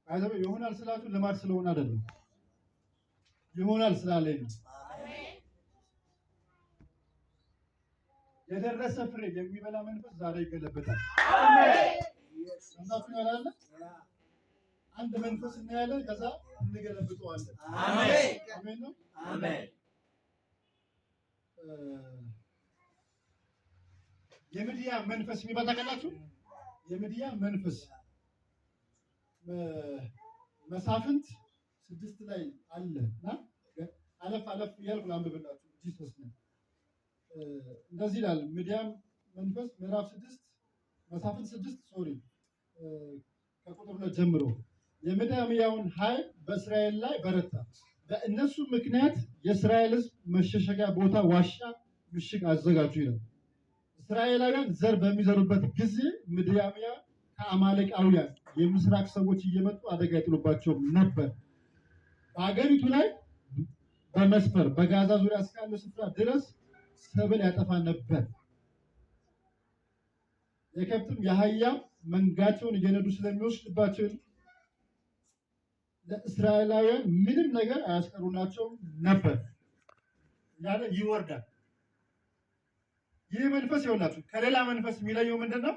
አይዘው ይሆናል ስላችሁ ልማድ ስለሆነ አይደለም፣ ይሆናል ስላለኝ ነው። የደረሰ ፍሬ የሚበላ መንፈስ ዛሬ ይገለበጣል። አሜን። ሰምታችሁ ያላለ አንድ መንፈስ እናያለን፣ ከዛ እንገለብጠዋለን። አሜን አሜን ነው። አሜን። የምድያ መንፈስ የሚባል ታውቃላችሁ? የምድያ መንፈስ መሳፍንት 6 ላይ አለና አለፍ አለፍ እያልኩ ላንብብላችሁ። ጂሰስ ነው እንደዚህ ይላል። ምድያም መንፈስ ምዕራፍ 6 መሳፍንት 6 ከቁጥር 2 ጀምሮ የምድያማውያን ኃይል በእስራኤል ላይ በረታ፣ በእነሱ ምክንያት የእስራኤል ሕዝብ መሸሸጊያ ቦታ ዋሻ ምሽግ አዘጋጁ ይላል። እስራኤላውያን ዘር በሚዘሩበት ጊዜ ምድያማውያን ከአማሌቃውያን የምስራቅ ሰዎች እየመጡ አደጋ ይጥሉባቸው ነበር። በአገሪቱ ላይ በመስፈር በጋዛ ዙሪያ እስካለ ስፍራ ድረስ ሰብል ያጠፋ ነበር። የከብትም የአህያም መንጋቸውን እየነዱ ስለሚወስድባቸው ለእስራኤላውያን ምንም ነገር አያስቀሩላቸውም ነበር ያለ ይወርዳል። ይህ መንፈስ ይኸውላችሁ ከሌላ መንፈስ የሚለየው ምንድን ነው?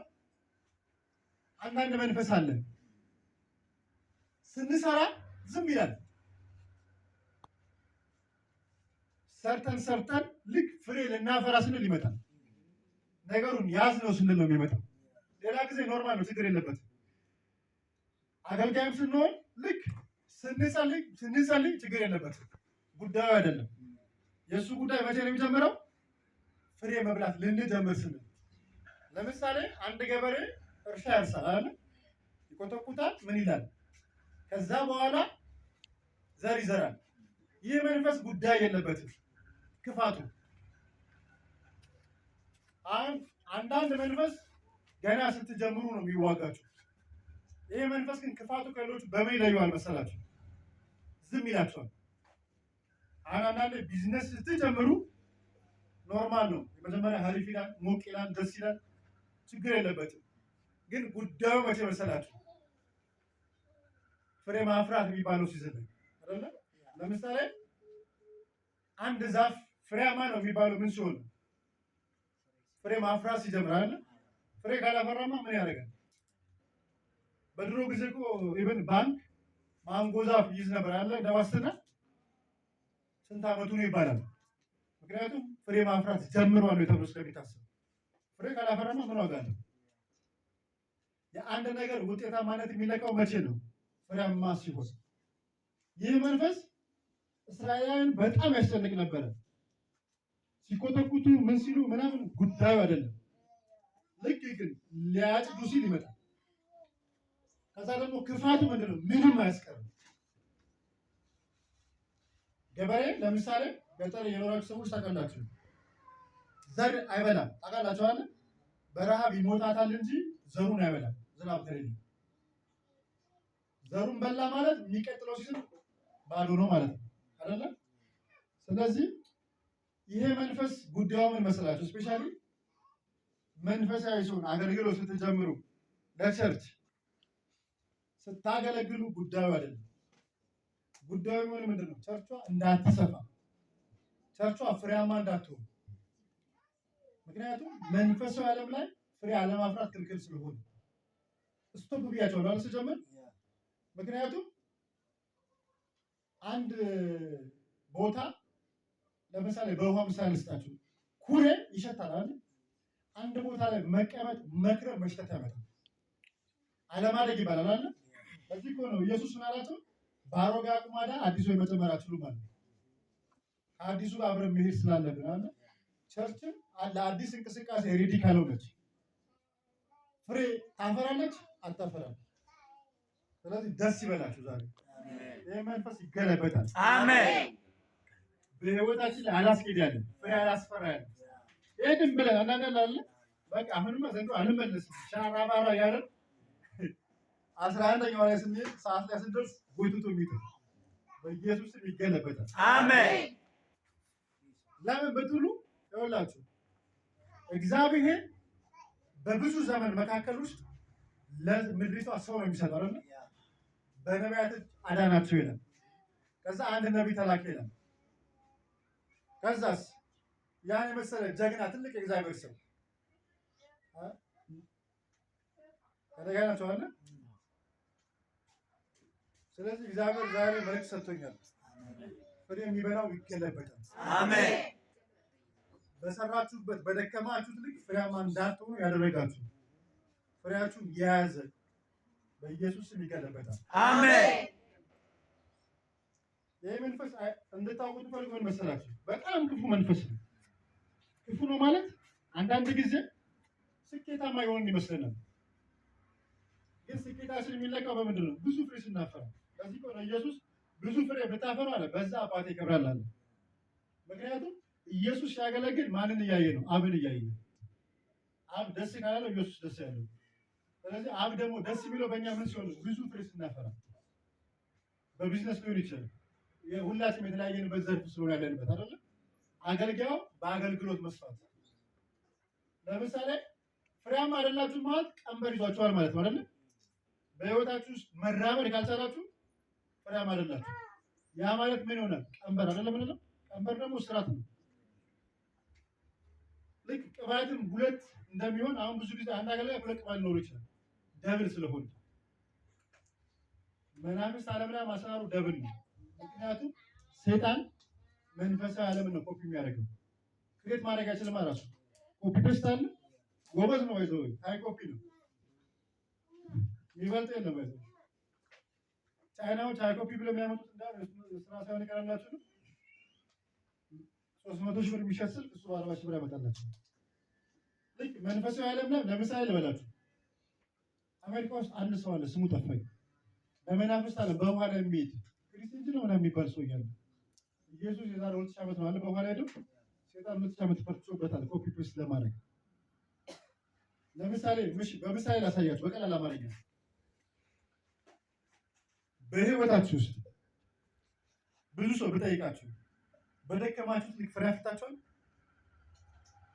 አንዳንድ መንፈስ አለ ስንሰራ ዝም ይላል። ሰርተን ልክ ፍሬ ልናፈራ ስንል ይመጣል። ነገሩን ያዝ ነው ስንል ነው የሚመጣው። ሌላ ጊዜ ኖርማል ነው፣ ችግር የለበትም። አገልጋይም ስንሆን ልክ ስንጸልይ ችግር የለበትም። ጉዳዩ አይደለም። የእሱ ጉዳይ መቼ ነው የሚጀምረው? ፍሬ መብላት ልንጀምር ስንል። ለምሳሌ አንድ ገበሬ እርሻ ያርሳል አይደል? ይቆጠቁጣል፣ ምን ይላል? ከዛ በኋላ ዘር ይዘራል። ይህ መንፈስ ጉዳይ የለበትም ክፋቱ። አንዳንድ መንፈስ ገና ስትጀምሩ ነው የሚዋጋችሁ። ይህ መንፈስ ግን ክፋቱ ከሌሎች በምን ይለየዋል መሰላችሁ? ዝም ይላችኋል። አንዳንድ ቢዝነስ ስትጀምሩ ኖርማል ነው። የመጀመሪያ ሀሪፍ ይላል፣ ሞቅ ይላል፣ ደስ ይላል፣ ችግር የለበትም። ግን ጉዳዩ መቼ መሰላችሁ? ፍሬ ማፍራት የሚባለው ሲዝን አይደለ? ለምሳሌ አንድ ዛፍ ፍሬያማ ነው የሚባለው ምን ሲሆን? ፍሬ ማፍራት ሲጀምር አይደለ? ፍሬ ካላፈራማ ምን ያደርጋል? በድሮ ጊዜ እኮ ኢቭን ባንክ ማንጎ ዛፍ ይይዝ ነበር አይደለ? ደዋስተና ስንት ዓመቱ ነው ይባላል። ምክንያቱም ፍሬ ማፍራት ጀምሯል ተብሎ ስለሚታሰብ። ፍሬ ካላፈራማ ምን ዋጋ አለው? የአንድ ነገር ውጤታማነት የሚለካው መቼ ነው? ፍሬያማ ሲሆን። ይህ መንፈስ እስራኤላውያን በጣም ያስጨንቅ ነበረ። ሲኮተኩቱ ምን ሲሉ ምናምን ጉዳዩ አይደለም። ልክ ግን ሊያጭዱ ሲል ይመጣል። ከዛ ደግሞ ክፋቱ ምንድን ነው? ምንም አያስቀርም። ገበሬ ለምሳሌ ገጠር የኖራችሁ ሰዎች ታውቃላችሁ፣ ዘር አይበላም። ታውቃላችሁ አይደል? በረሃብ ይሞታታል እንጂ ዘሩን አይበላም። ዝናብ ከሌለ ዘሩን በላ ማለት የሚቀጥለው ሲዝን ባዶ ነው ማለት ነው አይደለ? ስለዚህ ይሄ መንፈስ ጉዳዩ ምን መስላችሁ? ስፔሻሊ መንፈሳዊ ሲሆን አገልግሎት ስትጀምሩ ለቸርች ስታገለግሉ ጉዳዩ አይደለም። ጉዳዩ ምንድን ነው? ቸርቿ እንዳትሰፋ፣ ቸርቿ ፍሬያማ እንዳትሆን። ምክንያቱም መንፈሳዊ ዓለም ላይ ፍሬ አለማፍራት ክልክል ስለሆነ ስቶፕ ብያቸዋለሁ አለ ስጀምር። ምክንያቱም አንድ ቦታ ለምሳሌ በውሃ ምሳሌ ልስጣችሁ። ኩሬ ይሸታል አይደል? አንድ ቦታ ላይ መቀመጥ መክረር መሽተት ያመጣል። አለማደግ ይባላል አይደል? በዚህ እኮ ነው ኢየሱስ ምን አላቸው? በአሮጌ አቁማዳ አዲሱ የመጨመር አትችሉም ማለት ነው። ከአዲሱ ጋር አብረን መሄድ ስላለብን አለ። ቸርችን ለአዲስ እንቅስቃሴ ሬዲ ካልሆነች ፍሬ ታፈራለች አታፈራም። ስለዚህ ደስ ይበላችሁ። ዛሬ ይህ መንፈስ ይገለበጣል። አሜን። በህይወታችን ላይ አላስኬዳለን፣ ፍሬ አላስፈራለን። ይሄድም ብለን አናናላለ በቃ አሁንማ ዘንድሮ አልመለስም ሻራባራ ያለን 11ኛው ላይ ስንሄድ ሰዓት ላይ ስንደርስ ጎይቱቶ የሚጥል በኢየሱስ ስም ይገለበጣል። አሜን። ለምን ብትሉ ይኸውላችሁ እግዚአብሔር በብዙ ዘመን መካከል ውስጥ ለምድሪቷ ሰው ነው የሚሰጠው አይደል? በነቢያት አዳናቸው ይላል። ከዛ አንድ ነቢይ ተላከ ይላል። ከዛስ ያን የመሰለ ጀግና ትልቅ የእግዚአብሔር ሰው ተደጋናቸው አለ። ስለዚህ እግዚአብሔር ዛሬ መልእክት ሰጥቶኛል። ፍሬ የሚበላው ይገለበታል። አሜን። በሰራችሁበት በደከማችሁት ልክ ፍሬያማ እንዳትሆኑ ያደረጋችሁ ፍሬያችሁን የያዘ በኢየሱስ ስም ይገለበታል። አሜን። ይህ መንፈስ እንድታውቁት ፈልጎ መሰላችሁ በጣም ክፉ መንፈስ ነው። ክፉ ነው ማለት አንዳንድ ጊዜ ስኬታማ የሆንን ይመስለናል። ግን ስኬታችን የሚለካው በምንድን ነው? ብዙ ፍሬ ስናፈራ። ከዚህ ቆነ ኢየሱስ ብዙ ፍሬ ብታፈሩ አለ በዛ አባቴ ይከብራል አለ። ምክንያቱም ኢየሱስ ሲያገለግል ማንን እያየ ነው? አብን እያየ ነው። አብ ደስ ካላለው ኢየሱስ ደስ ያለው። ስለዚህ አብ ደግሞ ደስ የሚለው በእኛ ምን ሲሆን? ብዙ ፍሬ ስናፈራ። በቢዝነስ ሊሆን ይችላል። ሁላችንም የተለያየንበት ዘርፍ ስለሆነ ያለንበት አይደለ? አገልጋዩ በአገልግሎት መስፋት። ለምሳሌ ፍሬያማ አይደላችሁ ማለት ቀንበር ይዟችኋል ማለት ነው አይደለ? በህይወታችሁ ውስጥ መራመድ ካልቻላችሁ ፍሬያማ አይደላችሁ። ያ ማለት ምን ይሆናል? ቀንበር አይደለም ማለት ነው። ቀንበር ደግሞ ስራት ነው። ልክ ቅባትም ሁለት እንደሚሆን አሁን ብዙ ጊዜ አንድ አገልጋይ ሁለት ቅባት ሊኖሩ ይችላል። ደብል ስለሆነ መናፍስት ዓለም ላይ ማሰራሩ ደብል ነው። ምክንያቱም ሰይጣን መንፈሳዊ ዓለምን ነው ኮፒ የሚያደርገው። ክሬት ማድረግ አይችልም። ራሱ ኮፒ ፔስት አለ። ጎበዝ ነው አይዞህ አይ ኮፒ ነው የሚበልጥ የለም። አይዞህ ቻይናዎች አይ ኮፒ ብለው የሚያመጡት እንዳለ ስራ ሳይሆን ይቀርላችሁ ነው። 300 ሺህ ብር የሚሸስል እሱ 40 ሺህ ብር ያመጣላችሁ። ልክ መንፈሳዊ ዓለም ላይ ለምሳሌ ልበላችሁ። አሜሪካ ውስጥ አንድ ሰው አለ ስሙ ጠፋኝ። በመናፍስት ዓለም በውሃ ላይ የሚሄድ ክርስቲያን ነው ምናምን የሚባል ሰው እያለ ኢየሱስ የዛሬ 2000 ዓመት ነው አለ በውሃ ላይ ሄደው ሰይጣን 2000 ዓመት ፈርቶበታል ኮፒ ፔስት ለማድረግ። ለምሳሌ በምሳሌ ላሳያችሁ በቀላል አማርኛ። በህይወታችሁ ውስጥ ብዙ ሰው ብጠይቃችሁ በደከማችሁት ልክ ፍሬ አፍርታችኋል?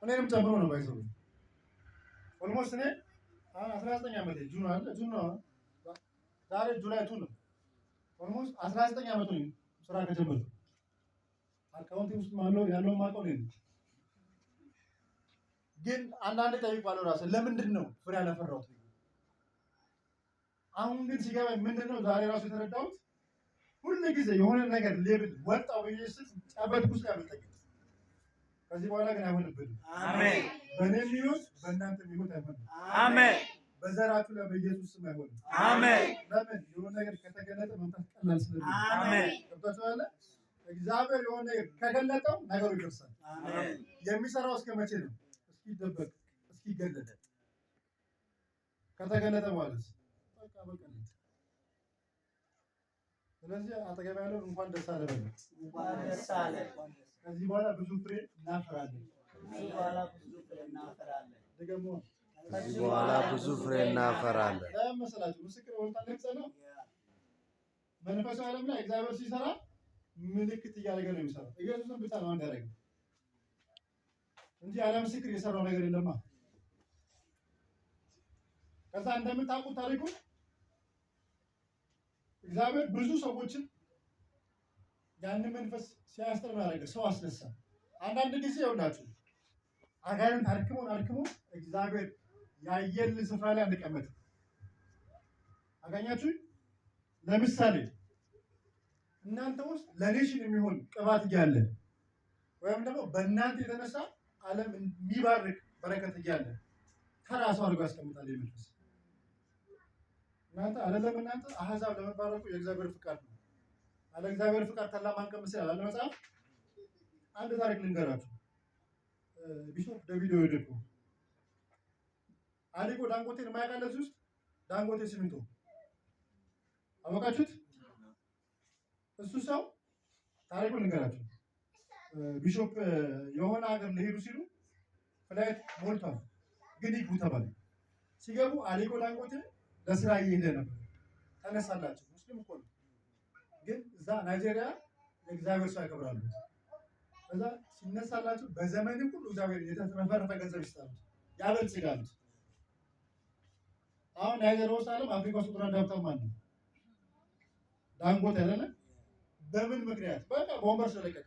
እኔንም ጨምሮ ነው ባይዘው ኦልሞስት እኔ 19 ዓመቴ ጁን አለ ጁን ነው ዛሬ ጁላይ 2 ነው። ኦልሞስት 19 ዓመት ነው ስራ ከጀመርኩ። አካውንቴ ውስጥ ያለው ማውቀው ነው። ግን አንዳንድ ጠይቋለሁ ራሴ ለምንድን ነው ፍሬ ያላፈራሁት? አሁን ግን ሲገባኝ ምንድነው ዛሬ ራሱ የተረዳሁት ሁሉ ጊዜ የሆነ ነገር ሌብል ወጣው በኢየሱስ ጫበት ውስጥ ያመጣኝ። ከዚህ በኋላ ግን አይሆንብንም። አሜን። በእኔም ይሁን በእናንተም ይሁን አይሆንም። አሜን። በዘራችሁ ላይ በኢየሱስ ስም አይሆንም። አሜን። ለምን የሆነ ነገር ከተገለጠ መምጣት ቀላል ስለሆነ። አሜን። ተባለ እግዚአብሔር የሆነ ነገር ከገለጠው ነገሩ ይደርሳል። አሜን። የሚሰራው እስከ መቼ ነው? እስኪደበቅ እስኪገለጥ። ከተገለጠ ማለት በቃ በቃ። ስለዚህ አጠገብ ያለው እንኳን ደስ አለ በል። እንኳን ደስ አለ። ከዚህ በኋላ ብዙ ፍሬ እናፈራለን። ከዚህ በኋላ ብዙ ፍሬ እናፈራለን። ደግሞ ከዚህ በኋላ ብዙ ፍሬ እናፈራለን። ለምሳሌ ምስክር ወጣለች ነው። መንፈሳዊ ዓለም ላይ እግዚአብሔር ሲሰራ ምልክት እያደረገ ነው የሚሰራው። ኢየሱስን ብቻ ነው አንድ ያደረገው እንጂ ያለ ምስክር የሰራው ነገር የለማ። ከዛ እንደምታውቁት ታሪኩ እግዚአብሔር ብዙ ሰዎችን ያንን መንፈስ ሲያስጠር ያደረገ ሰው አስነሳ። አንዳንድ ጊዜ ይኸውላችሁ አጋንንት አድክሞ እግዚአብሔር ያየልን ስፍራ ላይ አንቀመጥ። አጋኛችሁ ለምሳሌ እናንተ ውስጥ ለኔሽን የሚሆን ቅባት እያለ ወይም ደግሞ በእናንተ የተነሳ ዓለም የሚባርክ በረከት እያለ ተራሱ አድርጎ ያስቀምጣል የሚልስ እናንተ አይደለም። እናንተ አህዛብ ለመባረኩ የእግዚአብሔር ፍቃድ ነው። አለ እግዚአብሔር ፍቃድ ተላማን ቀምሰል አለ መጽሐፍ። አንድ ታሪክ ልንገራችሁ። ቢሾፕ ዴቪድ ወደቁ አሊቆ ዳንጎቴን ማያቃለች ውስጥ ዳንጎቴ ሲሚንቶ አወቃችሁት? እሱ ሰው ታሪኩን ልንገራችሁ። ቢሾፕ የሆነ ሀገር ሊሄዱ ሲሉ ፍላይት ሞልቷል፣ ግን ይግቡ ተባለ። ሲገቡ አሊቆ ዳንጎቴ ለስራ እየሄደ ነበር። ተነሳላችሁ። ሙስሊም እኮ ነው፣ ግን እዛ ናይጄሪያ የእግዚአብሔር ሰው ያከብራሉ። እዛ ሲነሳላችሁ በዘመን ሁሉ እግዚአብሔር የተረፈረፈ ገንዘብ ይስጣሉ፣ ያበልጽጋሉ። አሁን ናይጄሪያ ውስጥ ዓለም አፍሪካ ውስጥ ቁጥር አንድ ሀብታም ማን ነው? ዳንጎት አይደለ? በምን ምክንያት? በቃ በወንበር ስለለቀቀ።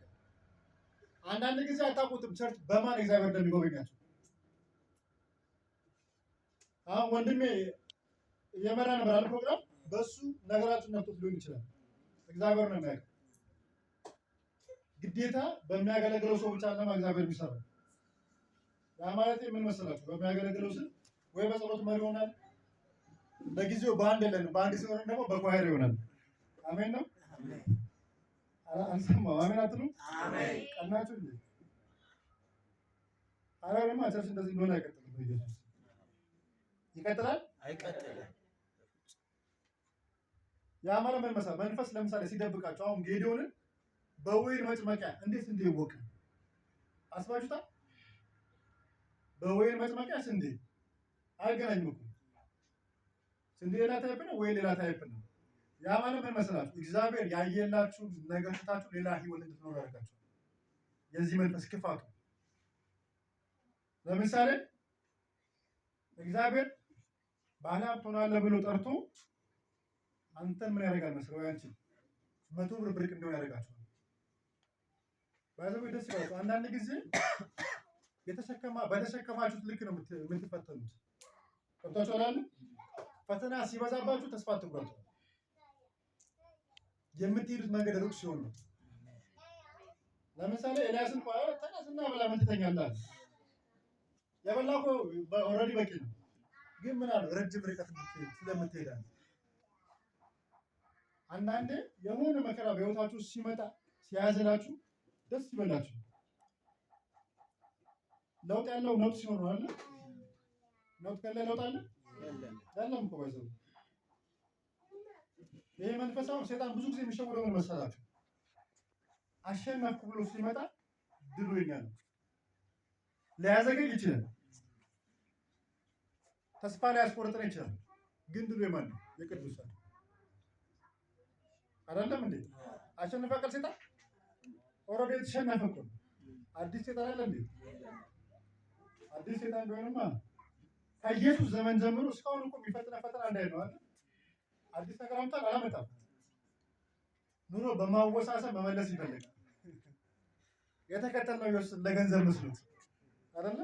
አንዳንድ ጊዜ አታውቁትም ቸርች በማን እግዚአብሔር እንደሚጎበኛቸው። አሁን ወንድሜ እየመራ ነበር አለ ፕሮግራም፣ በሱ ነገራችን ነፍቶት ሊሆን ይችላል። እግዚአብሔር ነው የሚያውቀው። ግዴታ በሚያገለግለው ሰው ብቻ ለማ እግዚአብሔር የሚሰራው። ያ ማለት ምን መሰላችሁ? በሚያገለግለው ስል ወይ በጸሎት መሪ ይሆናል፣ ለጊዜው በአንድ የለንም፣ በአንድ ሲሆን ደግሞ በኳየር ይሆናል። አሜን ነው። አልሰማሁም። አሜን አትሉ? አሜን። ቀናችሁ እንዴ? አረማ ቸርች እንደዚህ እንደሆነ አይቀጥልም። በኢየሱስ ይቀጥላል አይቀጥልም? ያ ማለት ምን መሰለህ? መንፈስ ለምሳሌ ሲደብቃቸው አሁን ጌዲዮንን በወይን መጭመቂያ እንዴት እንደይወቅ አስባችሁታል? በወይን መጭመቂያ ስንዴ አይገናኝም እኮ። ስንዴ ሌላ ታይፕ ነው፣ ወይን ሌላ ታይፕ ነው። ያ ማለት ምን መሰላችሁ? እግዚአብሔር ያየላችሁ ነገር ትታችሁ ሌላ ህይወት እንድትኖሩ ያደርጋችኋል። የዚህ መንፈስ ክፋቱ ለምሳሌ እግዚአብሔር ባለሀብት ሆናለህ ብሎ ጠርቶ አንተን ምን ያደርጋል መስለው? ያንቺን 100 ብር ብርቅ እንደሆነ ያደርጋችኋል። ባይዘው ደስ ይላል። አንዳንድ ጊዜ በተሸከማችሁት ልክ ነው የምትፈተኑት። ከብታችኋል። ፈተና ሲበዛባችሁ ተስፋ አትቁረጡ። የምትሄዱት መንገድ ሩቅ ሲሆን ነው። ለምሳሌ ኤልያስን ተነስና ብላ ምን ትተኛለህ? የበላው እኮ ኦልሬዲ በቂ ነው። ግን ምን አለው? ረጅም ርቀት ስለምትሄዳለህ። አንዳንዴ የሆነ መከራ በህይወታችሁ ሲመጣ ሲያዘላችሁ ደስ ይበላችሁ። ለውጥ ያለው ነውጥ ሲሆን ነው አይደል? ነውጥ ከሌለ ለውጥ አለ ያለም እኮ ባይዘው። ይሄ መንፈሳው ሰይጣን ብዙ ጊዜ የሚሸውደው ምን መሰላችሁ? አሸነፍኩ ብሎ ሲመጣ ድሉ የኛ ነው። ሊያዘገይ ይችላል፣ ተስፋ ሊያስቆርጠን ይችላል። ግን ድሉ የማን ነው? የቅዱሳን አይደለም እንዴ? አሸነፈ ቀል ሰይጣን ኦልሬዲ ተሸነፈ እኮ። አዲስ ሰይጣን አለ እንዴ? አዲስ ሰይጣን ቢሆንማ ከኢየሱስ ዘመን ጀምሮ እስካሁን እኮ የሚፈተና ፈተና እንዳይ ነው አይደል? አዲስ ነገር አምጣል አላመጣም። ኑሮ በማወሳሰብ መመለስ ይፈልጋል። የተከተልነው ይወስድ ለገንዘብ መስሎት አይደለ?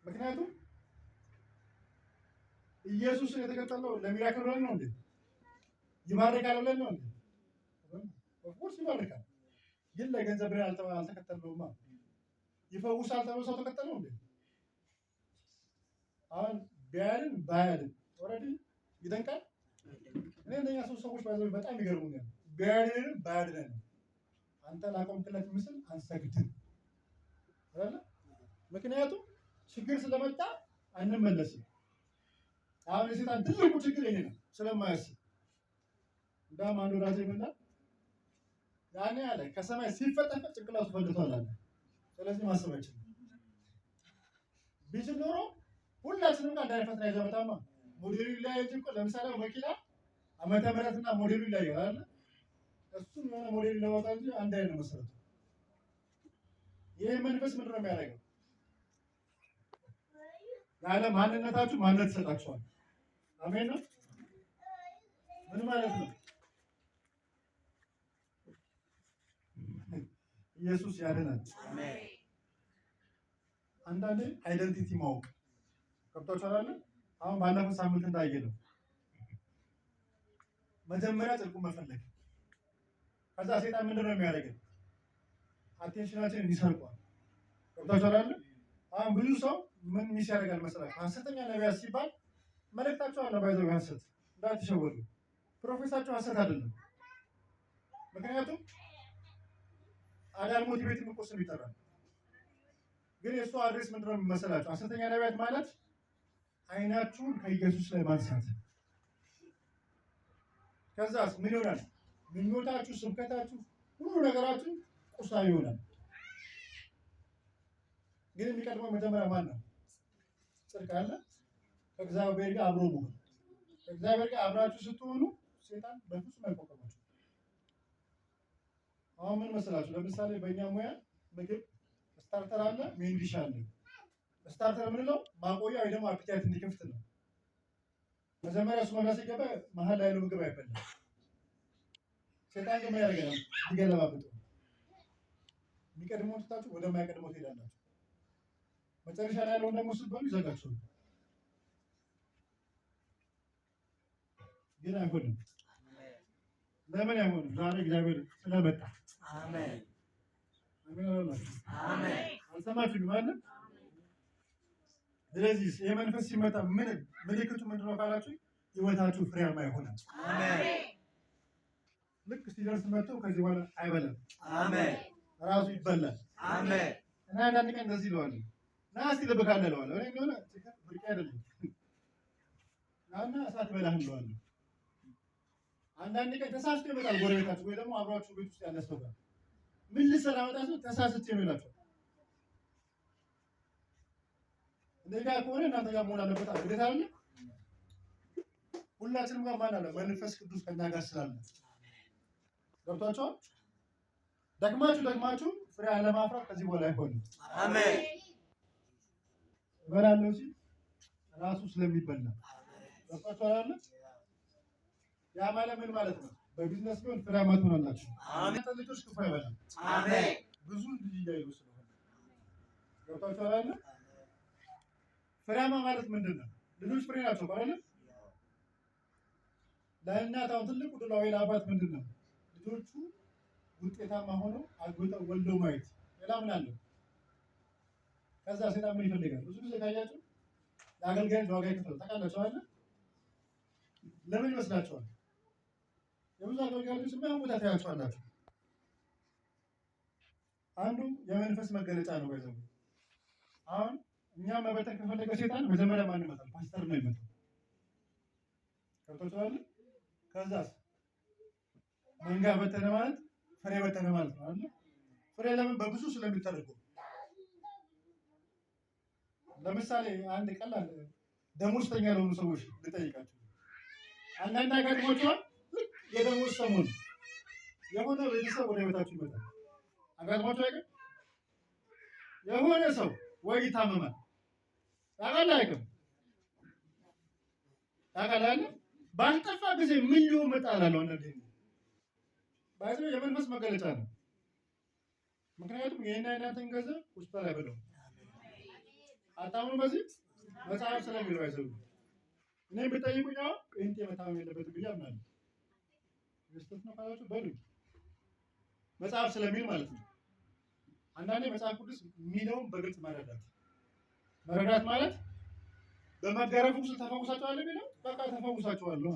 ምክንያቱም ኢየሱስን የተከተልነው ለሚራክል ብለን ነው እንዴ? ይባርካል ብለን ነው እንዴ? ኦፍኮርስ ይባርካል። ግን ለገንዘብ ብለን አልተከተልነውማ። ይፈውሳል ተብሎ ሰው ተከተለው እንዴ? አሁን ቢያልን ባያልን ኦልሬዲ ይደንቃል። እኔ እንደኛ ሰዎች ባይዘው በጣም ይገርሙኛል። ቢያልን ባያልን አንተ ላቆምክለት ምስል አንሰግድም አይደል? ምክንያቱም ችግር ስለመጣ አንመለስም። አሁን የሰይጣን ትልቁ ችግር ይሄ ነው፣ ስለማያስብ እንዳም አንዱ ራሴ መጣ ያኔ አለ ከሰማይ ሲፈጠፍ ጭንቅላቱ ፈልቷል አለ። ስለዚህ ማሰባችን ቢችል ኖሮ ሁላችንም ጋር እንዳይፈጥራ ይዘበታማ ሞዴሉ ይለያይ እንጂ እኮ ለምሳሌ መኪና ዓመተ ምህረትና ሞዴሉ ይለያያል አይደል? እሱም የሆነ ሞዴል ለወጣ እንጂ አንድ አይነት መሰረቱ። ይሄ መንፈስ ምንድን ነው የሚያደርገው? ያለ ማንነታችሁ ማንነት ይሰጣችኋል። አሜን ነው። ምን ማለት ነው? ኢየሱስ ያድናል። አሜን። አንዳንዴ አይደንቲቲ ማወቅ ከብቶቻለ። አሁን ባለፈው ሳምንት እንዳየነው መጀመሪያ ጽድቁን መፈለግ፣ ከዛ ሰይጣን ምንድን ነው የሚያደርገው? አቴንሽናችንን እንዲሰርቋል። ከብቶቻለ። አሁን ብዙ ሰው ምን ሚስ ያደርጋል መሰላችሁ? ሐሰተኛ ነቢያት ሲባል መልእክታቸው አለ ባይዘው ሐሰት እንዳትሸወዱ። ፕሮፌሳቸው ሐሰት አይደለም። ምክንያቱም አዳል ሞቲቬት ምቆስም ይጠራል። ግን የእሱ አድሬስ ምንድነው መሰላችሁ? ሐሰተኛ ነቢያት ማለት አይናችሁን ከኢየሱስ ላይ ማንሳት። ከዛስ ምን ይሆናል? ምኞታችሁ፣ ስብከታችሁ፣ ሁሉ ነገራችሁ ቁሳዊ ይሆናል። ግን የሚቀድመው መጀመሪያ ማን ነው? ጽድቅ አለ። ከእግዚአብሔር ጋር አብሮ መሆን። ከእግዚአብሔር ጋር አብራችሁ ስትሆኑ ሰይጣን በፍጹም አይቆቀማችሁ። አሁን ምን መሰላችሁ? ለምሳሌ በእኛ ሙያ ምግብ ስታርተር አለ፣ ሜን ዲሽ አለ። ስታርተር የምንለው ማቆያ ወይ ደግሞ አፒታይት እንዲከፍት ነው። መጀመሪያ እሱ መብላት ሲገባ መሀል ላይ ያለው ምግብ አይበላም። ሰይጣን ግን ምን ያደርጋል? ይገለባብጡ። የሚቀድመውን ትታችሁ ወደማይቀድመው ትሄዳላችሁ። መጨረሻ ላይ ያለውን ደግሞ ስትበሉ ይዘጋችኋል። ግን አይሆንም። ለምን አይሆንም? ዛሬ እግዚአብሔር ስለመጣ። አሜን አሜን። አልሰማችሁም ማለት? ስለዚህ የመንፈስ ሲመጣ ምልክቱ ምንድን ነው ካላችሁ ህይወታችሁ ፍሬያማ ይሆናል። አሜን። ልክ ሲደርስ መጥቶ ከዚህ በኋላ አይበላም። አሜን። ራሱ ይበላል። አሜን። እና አንዳንድ ቀን እንደዚህ ይለዋለሁ ና እስኪ ልብ ካለ እለዋለሁ እኔ እንደሆነ ብርቅ አይደለም ናና እሳት በላህ እለዋለሁ። አንዳንድ ቀን ተሳስቶ ይመጣል ጎረቤታችሁ ወይ ደግሞ አብሯችሁ ቤት ውስጥ ያለ ሰው ጋር ምን ልሰራ መጣችሁ ተሳስቼ ነው ይላችኋል። እንደዛ ከሆነ እናንተ ጋር መሆን አለበት ግዴታ አለ። ሁላችንም ጋር ማን አለ? መንፈስ ቅዱስ ከእኛ ጋር ስላለ ገብቷችኋል። ደግማችሁ ፍሬ አለማፍራት ከዚህ በኋላ አይሆንም። አሜን። እበላለሁ ሲል ራሱ ስለሚበላ ገብቷችኋል። ያ ማለት ምን ማለት ነው? በቢዝነስ ቢሆን ፍሬያማ ትሆናላችሁ። አሜን። ልጆች ክፉ አይበላም። አሜን። ብዙ ልጅ እያዩ ስለሆነ ገብቷችኋል። ፍሬያማ ማለት ምንድን ነው? ልጆች ፍሬ ናቸው ማለት ለእናት አሁን ትልቁ ድሏ ለአባት ምንድን ነው? ልጆቹ ውጤታማ ሆነው አግብተው ወልደው ማየት። ሌላ ምን አለው? ከዛ ሴጣን ምን ይፈልጋል? ብዙ ጊዜ ካያችሁ ለአገልጋዮች ዋጋ ይከፍላል። ታውቃላችሁ አይደል? ለምን ይመስላችኋል? የብዙ አገልጋዮች ምን ቦታ ታያችኋላችሁ? አንዱ የመንፈስ መገለጫ ነው። ባይዘው አሁን እኛ መበተን ከፈለገ ሴጣን መጀመሪያ ማን ይመጣል? ፓስተር ነው ይመጣል። ከብቶታል። ከዛስ መንጋ በተነ ማለት ፍሬ በተነ ማለት ነው አይደል? ፍሬ ለምን በብዙ ስለሚተረጎም። ለምሳሌ አንድ ቀላል ደሞዝተኛ ለሆኑ ሰዎች ልጠይቃችሁ። አንዳንድ አጋጥሞች የደሞዝ ሰሞን የሆነ ቤተሰብ ወደ ቤታችሁ ይመጣል። አጋጥሞች አይደል? የሆነ ሰው ወይ ይታመማል። ታውቃለህ ባልጠፋ ጊዜ ምን ሊሆን መጣላለሁ አንዳንዴ ባይዘው የመንፈስ መገለጫ ነው። ምክንያቱም የእኛ እናንተን ገንዘብ ውስጥ ላይ በለው አታምኑ። በዚህ መጽሐፍ ስለሚለው አይዘው እኔ ብጠይቁኝ አሁን ጴንጤ መታመም የለበትም ብዬ አምናለሁ። ክርስቶስ ነው ካላችሁ በሉ መጽሐፍ ስለሚል ማለት ነው። አንዳንዴ መጽሐፍ ቅዱስ የሚለውን በግልጽ መረዳት ማለት በመገረፉ ስለ ተፈውሳችኋል የሚለው በቃ ተፈውሳችኋል ነው።